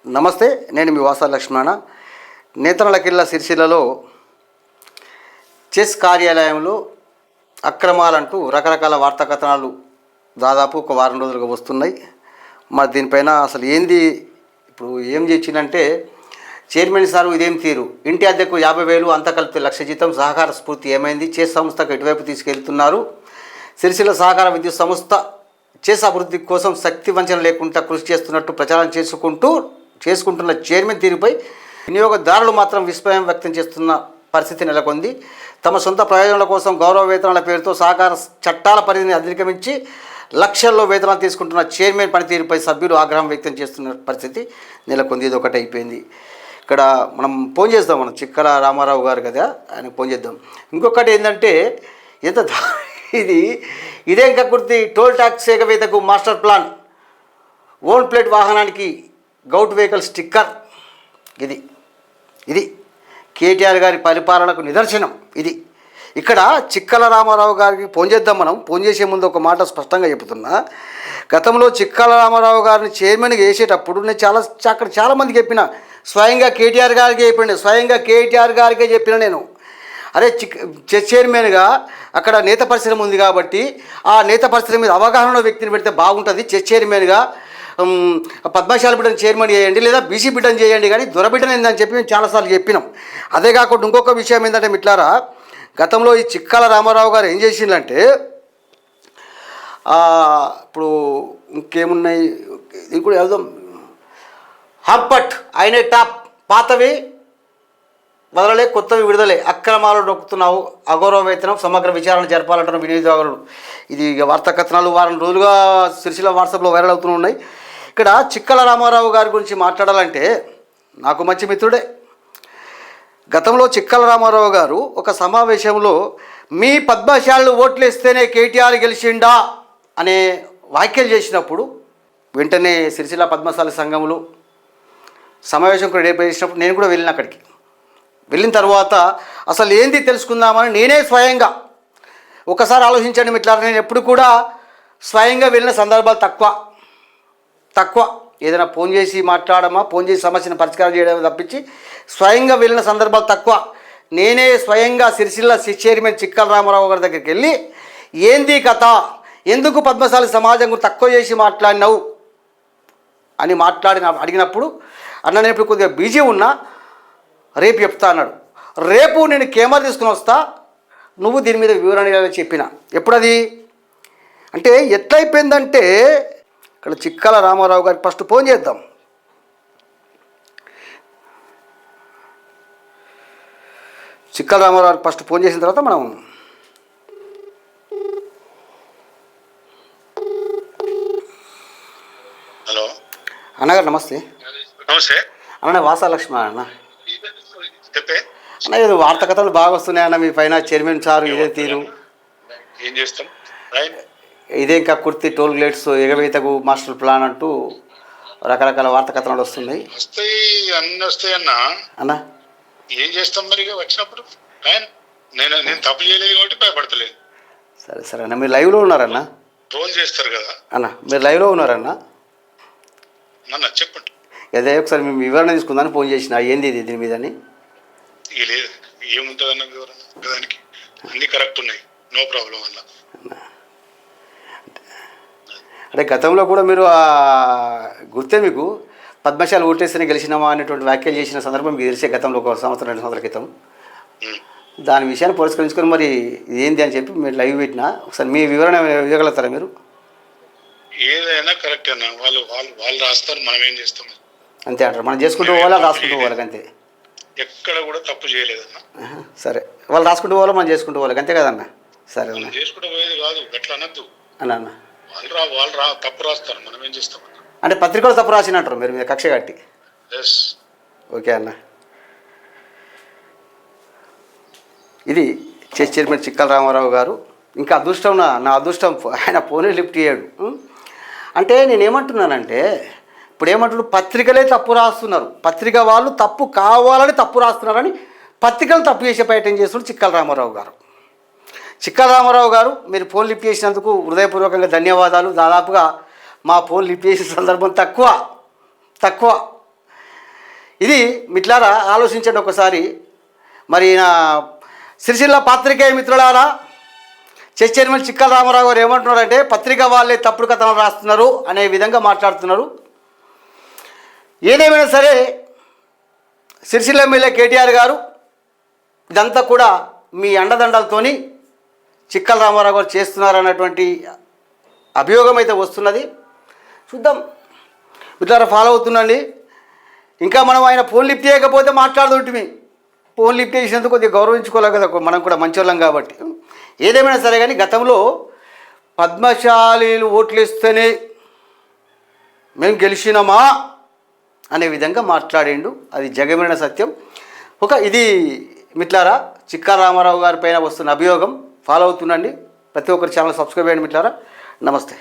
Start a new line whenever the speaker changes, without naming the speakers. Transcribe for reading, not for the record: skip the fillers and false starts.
నమస్తే, నేను మీ వాసా లక్ష్మణ. నేతనలకిల్ల సిరిసిల్లలో చెస్ కార్యాలయంలో అక్రమాలంటూ రకరకాల వార్తా కథనాలు దాదాపు ఒక వారం రోజులుగా వస్తున్నాయి. మరి దీనిపైన అసలు ఏంది, ఇప్పుడు ఏం చేసిందంటే చైర్మన్ సారు ఇదేం తీరు, ఇంటి అద్దెకు 50,000 అంతా కలిపితే 1,00,000 జీతం, సహకార స్ఫూర్తి ఏమైంది, చెస్ సంస్థకు ఎటువైపు తీసుకెళ్తున్నారు, సిరిసిల్ల సహకార విద్యుత్ సంస్థ చెస్ అభివృద్ధి కోసం శక్తి వంచన లేకుండా కృషి చేస్తున్నట్టు ప్రచారం చేసుకుంటున్న చైర్మన్ తీరుపై వినియోగదారులు మాత్రం విస్మయం వ్యక్తం చేస్తున్న పరిస్థితి నెలకొంది. తమ సొంత ప్రయోజనాల కోసం గౌరవ వేతనాల పేరుతో సహకార చట్టాల పరిధిని అధిగమించి లక్షల్లో వేతనాలు తీసుకుంటున్న చైర్మన్ పనితీరుపై సభ్యులు ఆగ్రహం వ్యక్తం చేస్తున్న పరిస్థితి నెలకొంది. ఇది ఒకటి అయిపోయింది. ఇక్కడ మనం ఫోన్ చేద్దాం, మనం చిక్కల రామారావు గారు కదా, ఆయనకు ఫోన్ చేద్దాం. ఇంకొకటి ఏంటంటే ఇదేం కక్కుర్తి, టోల్ ట్యాక్స్ ఎగవేతకు మాస్టర్ ప్లాన్, ఓన్ ప్లేట్ వాహనానికి గౌట్ వెహికల్ స్టిక్కర్. ఇది కేటీఆర్ గారి పరిపాలనకు నిదర్శనం. ఇక్కడ చిక్కల రామారావు గారికి ఫోన్ చేద్దాం. మనం ఫోన్ చేసే ముందు ఒక మాట స్పష్టంగా చెబుతున్నా. గతంలో చిక్కల రామారావు గారిని చైర్మన్గా వేసేటప్పుడు నేను అక్కడ చాలామందికి చెప్పిన, స్వయంగా కేటీఆర్ గారికే చెప్పిన నేను, అరే చైర్మన్గా అక్కడ నేత పరిశ్రమ ఉంది కాబట్టి ఆ నేత పరిశ్రమ మీద అవగాహన వ్యక్తిని పెడితే బాగుంటుంది, చైర్మన్గా పద్మశాలి బిడ్డను చైర్మన్ చేయండి, లేదా బీసీ బిడ్డను చేయండి, కానీ దొరబిడ్డను ఏందని చెప్పి మేము చాలాసార్లు చెప్పినాం. అదే కాకుండా ఇంకొక విషయం ఏంటంటే మిట్లారా, గతంలో ఈ చిక్కల రామారావు గారు ఏం చేసిందంటే, ఇప్పుడు ఇంకేమున్నాయి, ఇది కూడా వెళ్దాం. హంపట్ అయిన టాప్, పాతవి వదలలే, కొత్తవి విడుదలే, అక్రమాలు నొక్కుతున్నావు, అగౌరవ వేతనం, సమగ్ర విచారణ జరపాలంటున్న వినియోగదారులు. ఇది వార్తా కథనాలు వారం రోజులుగా సిరిసిల్ల వాట్సాప్లో వైరల్ అవుతూ ఉన్నాయి. ఇక్కడ చిక్కల రామారావు గారి గురించి మాట్లాడాలంటే నాకు మంచి మిత్రుడే. గతంలో చిక్కల రామారావు గారు ఒక సమావేశంలో మీ పద్మశాలు ఓట్లు ఇస్తేనే కేటీఆర్ గెలిచిండా అనే వ్యాఖ్యలు చేసినప్పుడు వెంటనే సిరిసిల్ల పద్మశాలి సంఘంలో సమావేశం కూడా చేసినప్పుడు నేను కూడా వెళ్ళిన తర్వాత అసలు ఏంది తెలుసుకుందామని నేనే స్వయంగా, ఒకసారి ఆలోచించండి మిట్లారా, నేను ఎప్పుడు కూడా స్వయంగా వెళ్ళిన సందర్భాలు తక్కువ. ఏదైనా ఫోన్ చేసి మాట్లాడమా, ఫోన్ చేసి సమస్యను పరిష్కారం చేయడం తప్పించి స్వయంగా వెళ్ళిన సందర్భాలు తక్కువ. నేనే స్వయంగా సిరిసిల్ల చైర్మన్ చిక్కల రామారావు గారి దగ్గరికి వెళ్ళి, ఏంది కథ, ఎందుకు పద్మశాలి సమాజం గురించి తక్కువ చేసి మాట్లాడినావు అని అడిగినప్పుడు, అన్న నేను ఇప్పుడు కొద్దిగా బిజీ ఉన్నా, రేపు చెప్తా అన్నాడు. రేపు నేను కెమెరా తీసుకుని వస్తా, నువ్వు దీని మీద వివరణ చెప్పిన. ఎప్పుడది అంటే ఎట్లయిపోయిందంటే, ఇక్కడ చిక్కల రామారావు గారికి ఫస్ట్ ఫోన్ చేద్దాం. చిక్కల రామారావు గారికి ఫస్ట్ ఫోన్ చేసిన తర్వాత మనం
హలో
అన్నగారు నమస్తే. అన్న వాసా లక్ష్మణ అన్న. అన్న ఏదో వార్తా కథలు బాగా వస్తున్నాయి అన్న, మీ పైన చైర్మన్ సార్ ఇదే తీరు,
ఏం చేస్తాం,
ఇదేం కక్కుర్తి, టోల్ గేట్స్ ఎగవేతకు మాస్టర్ ప్లాన్ అంటూ రకరకాల వార్తా కథనాలు వస్తున్నాయి.
అన్నీ వస్తాయి అన్న, ఏం చేస్తాం మరి వచ్చినప్పుడు. నేను తప్పు చేయలేదు కాబట్టి భయపడతలేదు.
సరే అన్న, మీరు లైవ్లో ఉన్నారన్న,
ట్రోల్ చేస్తారు కదా
అన్న, మీరు లైవ్లో ఉన్నారన్న.
అన్న చెప్పండి.
అదే ఒకసారి మేము వివరణ తీసుకుందామని ఫోన్ చేసిన, ఏంది ఇది దీని మీద అని.
లేదు, ఏముంటుంది అన్న వివరణ, దానికి అన్నీ కరెక్ట్ ఉన్నాయి, నో ప్రాబ్లం అన్న.
అంటే గతంలో కూడా మీరు గుర్తే మీకు, పద్మశాలి ఓటేస్తేనే గెలిచినామా అనేటువంటి వ్యాఖ్యలు చేసిన సందర్భం మీకు తెలిసే, గతంలో 1 సంవత్సరం 2 సంవత్సరాల క్రితం. దాని విషయాన్ని పురస్కరించుకొని మరి ఏంది అని చెప్పి మీరు లైవ్ పెట్టినా, ఒకసారి మీ వివరణ ఇవ్వగలుగుతారా మీరు?
ఏదైనా కరెక్ట్ అన్న, వాళ్ళు రాస్తారు, మనం ఏం చేస్తాం
అంతే అంటారు. మనం చేసుకుంటూ పోవాలా, రాసుకుంటూ పోవాలి అంతే.
ఎక్కడ కూడా తప్పు చేయలేదన్న.
సరే, వాళ్ళు రాసుకుంటూ పోవాలా, మనం చేసుకుంటూ పోవాలి అంతే కదన్న. సరే అన్న,
చేసుకుంటూ పోయేది కాదు, గట్లా అనద్దు
అన్న.
వాళ్ళు తప్పు రాస్తారు, మనం ఏం చేస్తాం.
అంటే పత్రికలు తప్పు రాసినట్టు మీరు మీద కక్ష కట్టి. ఓకే అన్న. ఇది చైర్మన్ చిక్కల రామారావు గారు. ఇంకా అదృష్టం, నా అదృష్టం, ఆయన ఫోనే లిఫ్ట్ చేయడు. అంటే నేనేమంటున్నానంటే, ఇప్పుడు ఏమంటున్నారు, పత్రికలే తప్పు రాస్తున్నారు, పత్రిక వాళ్ళు తప్పు కావాలని తప్పు రాస్తున్నారని పత్రికలు తప్పు చేసే ప్రయత్నం చేస్తున్నారు చిక్కల రామారావు గారు. మీరు ఫోన్ లిఫ్ట్ చేసినందుకు హృదయపూర్వకంగా ధన్యవాదాలు. దాదాపుగా మా ఫోన్ లిఫ్ట్ చేసిన సందర్భం తక్కువ. ఇది మిత్రులారా ఆలోచించండి ఒకసారి. మరి నా సిరిసిల్ల పాత్రికేయ మిత్రులారా, చైర్మన్ చిక్కల రామారావు గారు ఏమంటున్నారంటే పత్రిక వాళ్ళే తప్పుడు కథనాలు రాస్తున్నారు అనే విధంగా మాట్లాడుతున్నారు. ఏదేమైనా సరే సిరిసిల్ల ఎమ్మెల్యే కేటీఆర్ గారు ఇదంతా కూడా మీ అండదండలతోని చిక్కల రామారావు గారు చేస్తున్నారన్నటువంటి అభియోగం అయితే వస్తున్నది. చూద్దాం మిత్రులారా, ఫాలో అవుతుండండి. ఇంకా మనం ఆయన ఫోన్ లిఫ్ట్ చేయకపోతే మాట్లాడుతుంటిమి. ఫోన్ లిఫ్ట్ చేసినందుకు కొద్దిగా గౌరవించుకోవాలి కదా, మనం కూడా మంచోళ్ళం కాబట్టి. ఏదేమైనా సరే కానీ గతంలో పద్మశాలీలు ఓట్లు ఇస్తేనే మేము గెలిచినామా అనే విధంగా మాట్లాడిండు. అది జగమైన సత్యం. ఇది మిత్రులారా చిక్కల రామారావు గారి పైన వస్తున్న అభియోగం. ఫాలో అవుతుండండి. ప్రతి ఒక్కరి ఛానల్ సబ్స్క్రైబ్ చేయండి మిత్రులారా. నమస్తే.